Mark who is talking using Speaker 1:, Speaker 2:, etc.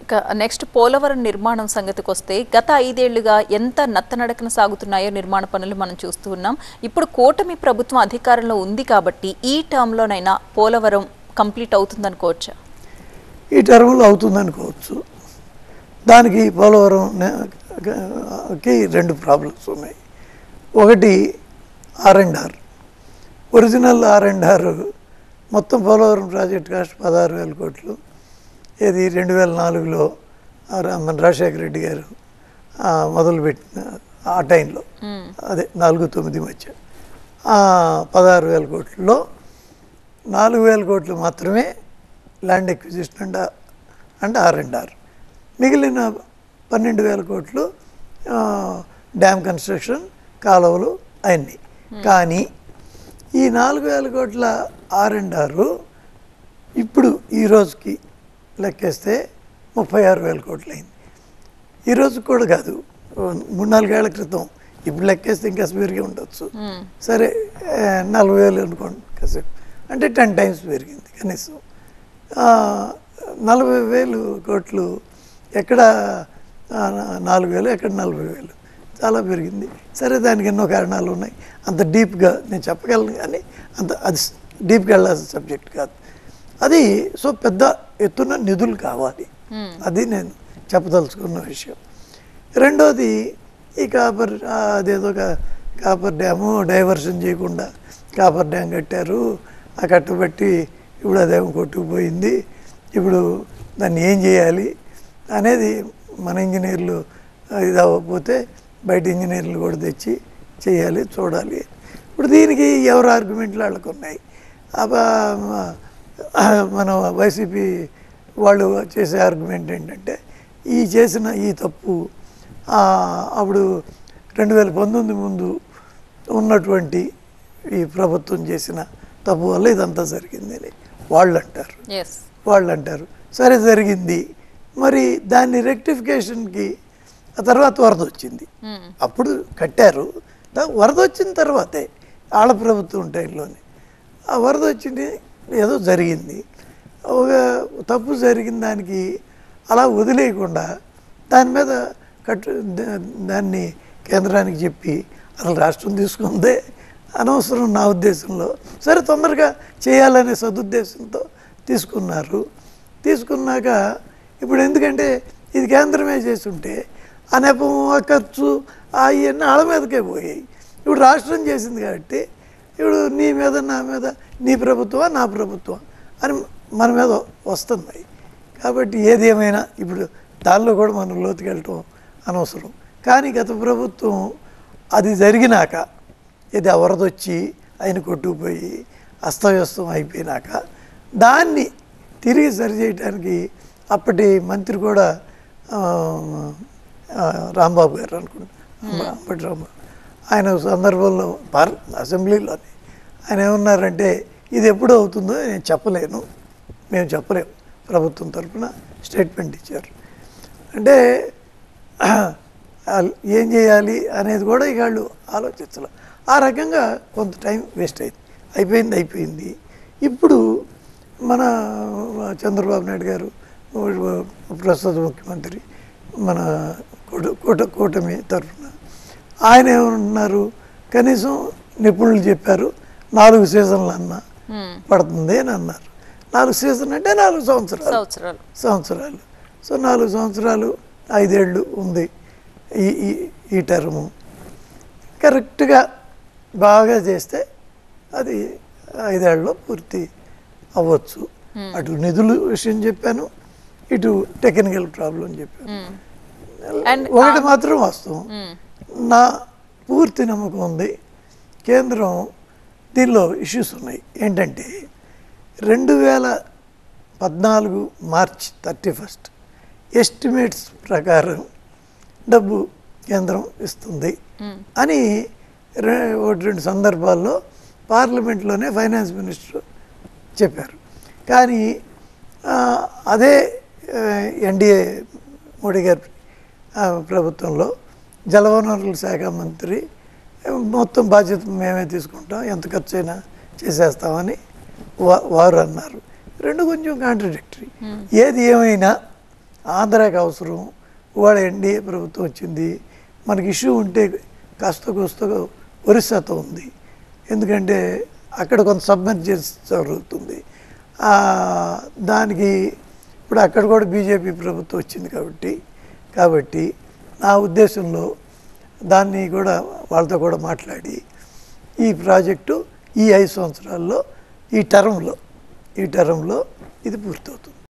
Speaker 1: ఇక నెక్స్ట్ పోలవరం నిర్మాణం సంగతికి వస్తే గత 5 ఏళ్లుగా ఎంత నత్తనడకన సాగుతున్నాయో నిర్మాణ పనులు మనం చూస్తూ ఉన్నాం. ఇప్పుడు కూటమి ప్రభుత్వం అధికారంలో ఉంది కాబట్టి ఈ టర్మ్లోనైనా పోలవరం కంప్లీట్ అవుతుందనుకోవచ్చా?
Speaker 2: ఈ టర్మ్లో అవుతుందనుకోవచ్చు. దానికి పోలవరంకి 2 ప్రాబ్లమ్స్ ఉన్నాయి. ఒకటి R&R. ఒరిజినల్ R&R మొత్తం పోలవరం ప్రాజెక్ట్ కాస్ట్ 16,000 కోట్లు. ఇది 2004లో మన రాజశేఖర రెడ్డి గారు మొదలుపెట్టిన ఆ టైంలో, అదే 4-9 మధ్య 16,000 కోట్లలో 4,000 కోట్లు మాత్రమే ల్యాండ్ ఎక్విజిషన్ అండ్ R&R. మిగిలిన 12,000 కోట్లు డ్యామ్ కన్స్ట్రక్షన్, కాలువలు అవన్నీ. కానీ ఈ 4,000 కోట్ల R&R ఇప్పుడు ఈ రోజుకి లెక్కేస్తే 36,000 కోట్లు అయింది. ఈరోజు కూడా కాదు, 3-4 ఏళ్ల క్రితం. ఇప్పుడు లెక్కేస్తే ఇంకా పెరిగి ఉండొచ్చు. సరే 40,000 అనుకోండి కాసేపు, అంటే 10 టైమ్స్ పెరిగింది కనీసం. 40,000 కోట్లు ఎక్కడ 4,000, ఎక్కడ 40,000, చాలా పెరిగింది. సరే, దానికి ఎన్నో కారణాలు ఉన్నాయి. అంత డీప్గా నేను చెప్పగలను, కానీ అది డీప్గా వెళ్ళాల్సిన సబ్జెక్ట్ కాదు అది. సో పెద్ద ఎత్తున నిధులు కావాలి, అది నేను చెప్పదలుచుకున్న విషయం. రెండోది, ఈ అదేదో కాపర్ డ్యాము డైవర్షన్ చేయకుండా కాపర్ డ్యామ్ కట్టారు. ఆ కట్టబట్టి ఇప్పుడు అదేమో కొట్టుకుపోయింది. ఇప్పుడు దాన్ని ఏం చేయాలి అనేది మన ఇంజనీర్లు ఇది అవ్వకపోతే బయట ఇంజనీర్లు కూడా తెచ్చి చేయాలి, చూడాలి. ఇప్పుడు దీనికి ఎవరు ఆర్గ్యుమెంట్లు వాళ్ళకు ఉన్నాయి. మన వైసీపీ వాళ్ళు చేసే ఆర్గ్యుమెంట్ ఏంటంటే, చేసిన ఈ తప్పు అప్పుడు 2019 ముందు ఉన్నటువంటి ఈ ప్రభుత్వం చేసిన తప్పు వల్ల ఇదంతా జరిగిందని వాళ్ళు అంటారు. సరే, జరిగింది. మరి దాన్ని రెక్టిఫికేషన్కి ఆ తర్వాత వరద వచ్చింది. అప్పుడు కట్టారు, వరద వచ్చిన తర్వాతే ఆళ్ళ ప్రభుత్వం టైంలోనే ఆ వరద వచ్చింది, ఏదో జరిగింది. ఒక తప్పు జరిగిన దానికి అలా వదిలేయకుండా దాని మీద దాన్ని కేంద్రానికి చెప్పి అసలు రాష్ట్రం తీసుకుందే అనవసరం నా ఉద్దేశంలో. సరే, తొందరగా చేయాలనే సదుద్దేశంతో తీసుకున్నాక ఇప్పుడు ఎందుకంటే ఇది కేంద్రమే చేస్తుంటే ఆ నెపం, ఆ ఖర్చు, అవన్నీ ఆళ్ళ మీదకే పోయాయి. ఇప్పుడు రాష్ట్రం చేసింది కాబట్టి ఇప్పుడు నీ మీద, నా మీద, నీ ప్రభుత్వమా నా ప్రభుత్వం అని మన మీద వస్తున్నాయి. కాబట్టి ఏది ఏమైనా ఇప్పుడు దానిలో కూడా మనం లోతుకెళ్ళటం అనవసరం. కానీ గత ప్రభుత్వం అది జరిగినాక, ఇది వరదొచ్చి ఆయన కొట్టుకుపోయి అస్తవ్యస్తం అయిపోయినాక దాన్ని తిరిగి సరిచేయడానికి అప్పటి మంత్రి కూడా రాంబాబు గారు అనుకుంటా, అప్పటి రాంబాబు, ఆయన సందర్భంలో అసెంబ్లీలోనే ఆయన ఏమన్నారంటే, ఇది ఎప్పుడు అవుతుందో నేను చెప్పలేను, మేము చెప్పలేము, ప్రభుత్వం తరఫున స్టేట్మెంట్ ఇచ్చారు. అంటే ఏం చేయాలి అనేది కూడా ఇక వాళ్ళు ఆలోచించాలి. ఆ రకంగా కొంత టైం వేస్ట్ అయిపోయింది. ఇప్పుడు మన చంద్రబాబు నాయుడు గారు, ప్రస్తుత ముఖ్యమంత్రి, మన కూటమి తరఫున ఆయన ఏమన్నారు, కనీసం నిపుణులు చెప్పారు 4 సీజన్లు పడుతుంది అని అన్నారు. 4 సీజన్ అంటే 4 సంవత్సరాలు. సో 4 సంవత్సరాలు, 5 ఏళ్ళు ఉంది ఈ టర్ము. కరెక్ట్గా బాగా చేస్తే అది 5 ఏళ్ళలో పూర్తి అవ్వచ్చు. అటు నిధులు విషయం చెప్పాను, ఇటు టెక్నికల్ ప్రాబ్లం చెప్పాను. ఒకటి మాత్రం వాస్తవం, నా పూర్తి నమ్మకం ఉంది, కేంద్రం దీనిలో ఇష్యూస్ ఉన్నాయి. ఏంటంటే 2014 మార్చ్ 31 ఎస్టిమేట్స్ ప్రకారం డబ్బు కేంద్రం ఇస్తుంది అని 1-2 సందర్భాల్లో పార్లమెంట్లోనే ఫైనాన్స్ మినిస్టర్ చెప్పారు. కానీ అదే ఎన్డీఏ మోడీ గారి ప్రభుత్వంలో జలవనరుల శాఖ మంత్రి మొత్తం బాధ్యత మేమే తీసుకుంటాం, ఎంత ఖర్చు అయినా చేసేస్తామని వారు అన్నారు. రెండు కొంచెం కాంట్రడిక్టరీ. ఏది ఏమైనా ఆంధ్రాకి అవసరం. ఇవాళ ఎన్డీఏ ప్రభుత్వం వచ్చింది, మనకి ఇష్యూ ఉంటే కాస్త కోస్త ఒరిస్సాతో ఉంది, ఎందుకంటే అక్కడ కొంత సబ్మెర్జెన్స్ జరుగుతుంది. దానికి ఇప్పుడు అక్కడ కూడా బీజేపీ ప్రభుత్వం వచ్చింది కాబట్టి నా ఉద్దేశంలో దాన్ని కూడా వాళ్ళతో కూడా మాట్లాడి ఈ ప్రాజెక్టు ఈ 5 సంవత్సరాల్లో ఈ టర్మ్లో ఇది పూర్తవుతుంది.